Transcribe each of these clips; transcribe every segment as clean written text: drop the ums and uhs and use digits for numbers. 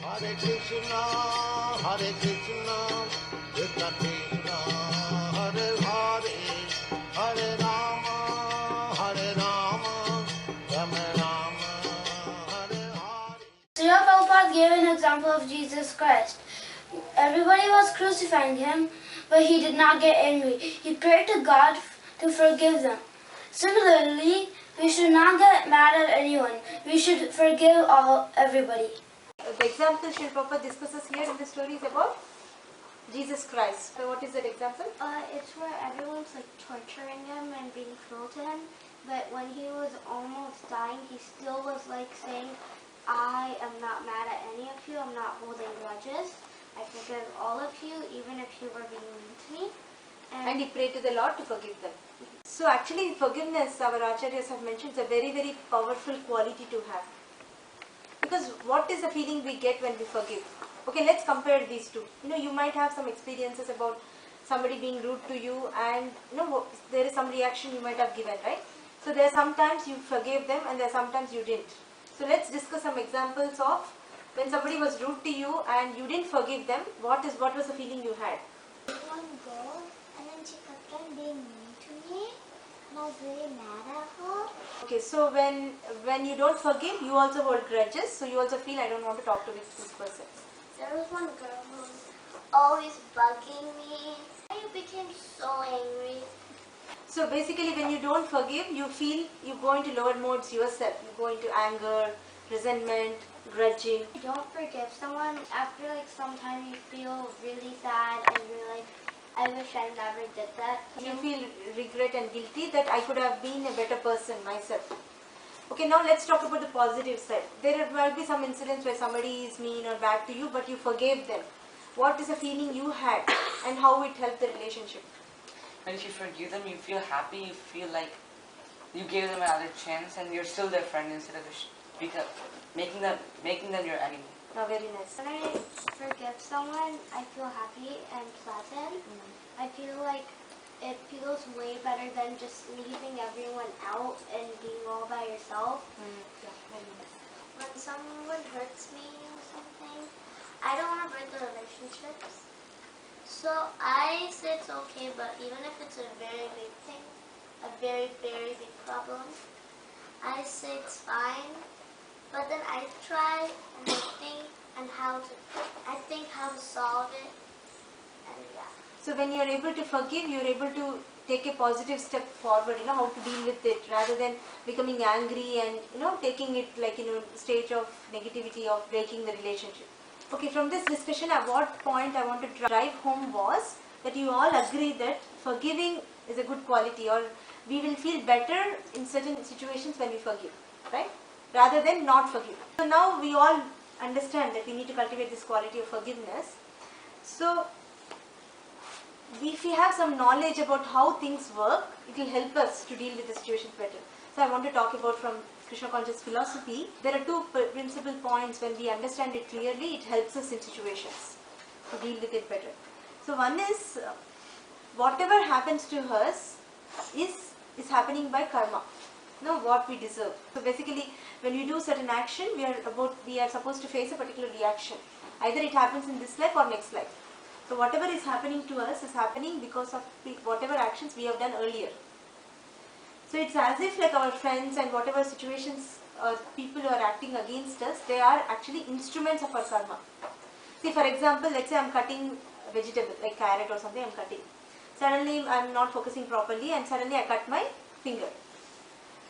Hare Krishna, Krishna Krishna, Hare Hare, Hare Rama, Rama Rama, Hare Hare. Srila Prabhupada gave an example of Jesus Christ. Everybody was crucifying him, but he did not get angry. He prayed to God to forgive them. Similarly, we should not get mad at anyone. We should forgive everybody. The example Srila Prabhupada discusses here in the story is about Jesus Christ. So what is that example? It's where everyone's like torturing him and being cruel to him, but when he was almost dying, he still was like saying, I am not mad at any of you, I'm not holding grudges, I forgive all of you, even if you were being mean to me. And he prayed to the Lord to forgive them. So actually forgiveness, our acharyas have mentioned, is a very, very powerful quality to have. Because what is the feeling we get when we forgive? Okay, let's compare these two. You might have some experiences about somebody being rude to you, and there is some reaction you might have given, right? So there are sometimes you forgave them and there are sometimes you didn't. So let's discuss some examples of when somebody was rude to you and you didn't forgive them. What was the feeling you had? One girl, and then she kept on being mean to me, and I was really mad at her. Okay, so when you don't forgive, you also hold grudges. So you also feel, I don't want to talk to this person. There was one girl who was always bugging me. I became so angry. So basically when you don't forgive, you feel you go into lower modes yourself. You go into anger, resentment, grudging. Don't forgive someone. After like some time you feel really sad and you're like, I wish I never did that. You feel regret and guilty that I could have been a better person myself. Okay, now let's talk about the positive side. There might be some incidents where somebody is mean or bad to you, but you forgave them. What is the feeling you had and how it helped the relationship? And if you forgive them, you feel happy, you feel like you gave them another chance and you're still their friend instead of making them your enemy. Oh, very nice. When I forgive someone, I feel happy and pleasant. I feel like it feels way better than just leaving everyone out and being all by yourself. Yeah, very nice. When someone hurts me or something, I don't want to break the relationships. So I say it's okay, but even if it's a very big thing, a very, very big problem, I say it's fine. But then I try and I think how to solve it, and yeah. So when you are able to forgive, you are able to take a positive step forward, how to deal with it rather than becoming angry and, taking it like, stage of negativity of breaking the relationship. Okay, from this discussion, at what point I want to drive home was that you all agree that forgiving is a good quality, or we will feel better in certain situations when we forgive, right? Rather than not forgive. So now we all understand that we need to cultivate this quality of forgiveness. So if we have some knowledge about how things work, it will help us to deal with the situations better. So I want to talk about from Krishna conscious philosophy. There are two principal points. When we understand it clearly, it helps us in situations to deal with it better. So one is whatever happens to us is happening by karma. What we deserve. So basically, when we do certain action, we are supposed to face a particular reaction. Either it happens in this life or next life. So whatever is happening to us is happening because of whatever actions we have done earlier. So it's as if like our friends and whatever situations people who are acting against us, they are actually instruments of our karma. See, for example, let's say I'm cutting a vegetable like carrot or something, I'm cutting. Suddenly I'm not focusing properly and suddenly I cut my finger.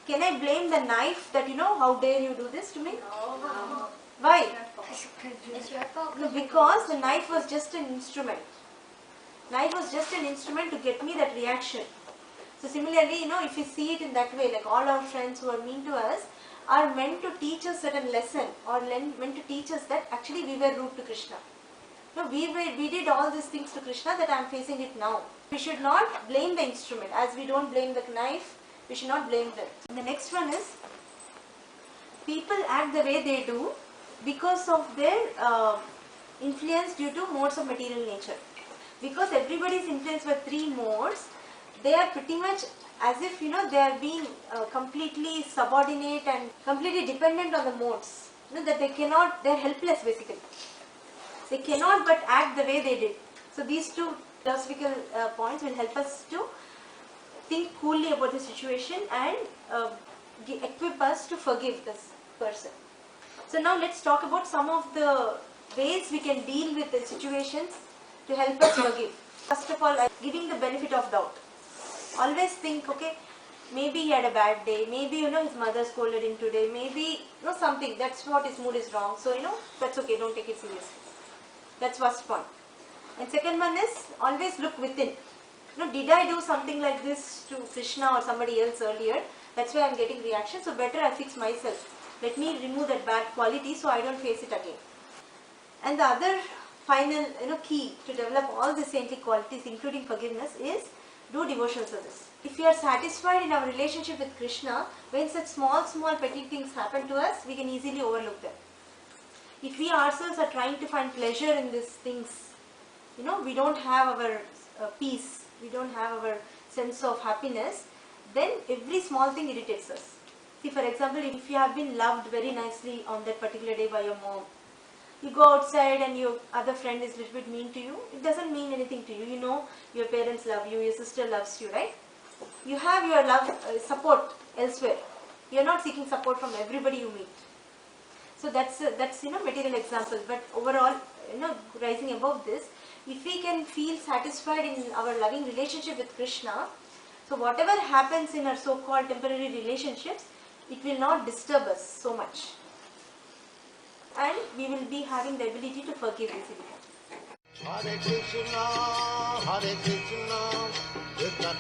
Can I blame the knife that, how dare you do this to me? No. Why? It's your fault. No, because the knife was just an instrument. Knife was just an instrument to get me that reaction. So similarly, if we see it in that way, like all our friends who are mean to us are meant to teach us certain lesson or meant to teach us that actually we were rude to Krishna. No, we did all these things to Krishna that I am facing it now. We should not blame the instrument. As we don't blame the knife, we should not blame them. The next one is, people act the way they do because of their influence due to modes of material nature. Because everybody is influenced by three modes, they are pretty much as if they are being completely subordinate and completely dependent on the modes. that they're helpless basically. They cannot but act the way they did. So these two philosophical points will help us to think coolly about the situation and equip us to forgive this person. So now let's talk about some of the ways we can deal with the situations to help us forgive. First of all, giving the benefit of doubt. Always think, okay, maybe he had a bad day, maybe his mother scolded him today, maybe something, that's what his mood is wrong, so that's okay, don't take it seriously. That's first point. And second one is always look within. Did I do something like this to Krishna or somebody else earlier? That's why I'm getting reaction, so better I fix myself. Let me remove that bad quality so I don't face it again. And the other final key to develop all the saintly qualities including forgiveness is do devotional service. If we are satisfied in our relationship with Krishna, when such small petty things happen to us, we can easily overlook them. If we ourselves are trying to find pleasure in these things, we don't have our peace, we don't have our sense of happiness, then every small thing irritates us. See, for example, if you have been loved very nicely on that particular day by your mom, you go outside and your other friend is a little bit mean to you, it doesn't mean anything to you. Your parents love you, your sister loves you, right? You have your love, support elsewhere. You are not seeking support from everybody you meet. So that's material example. But overall, rising above this, if we can feel satisfied in our loving relationship with Krishna, so whatever happens in our so-called temporary relationships, it will not disturb us so much. And we will be having the ability to forgive easily. Hare Krishna, Krishna Krishna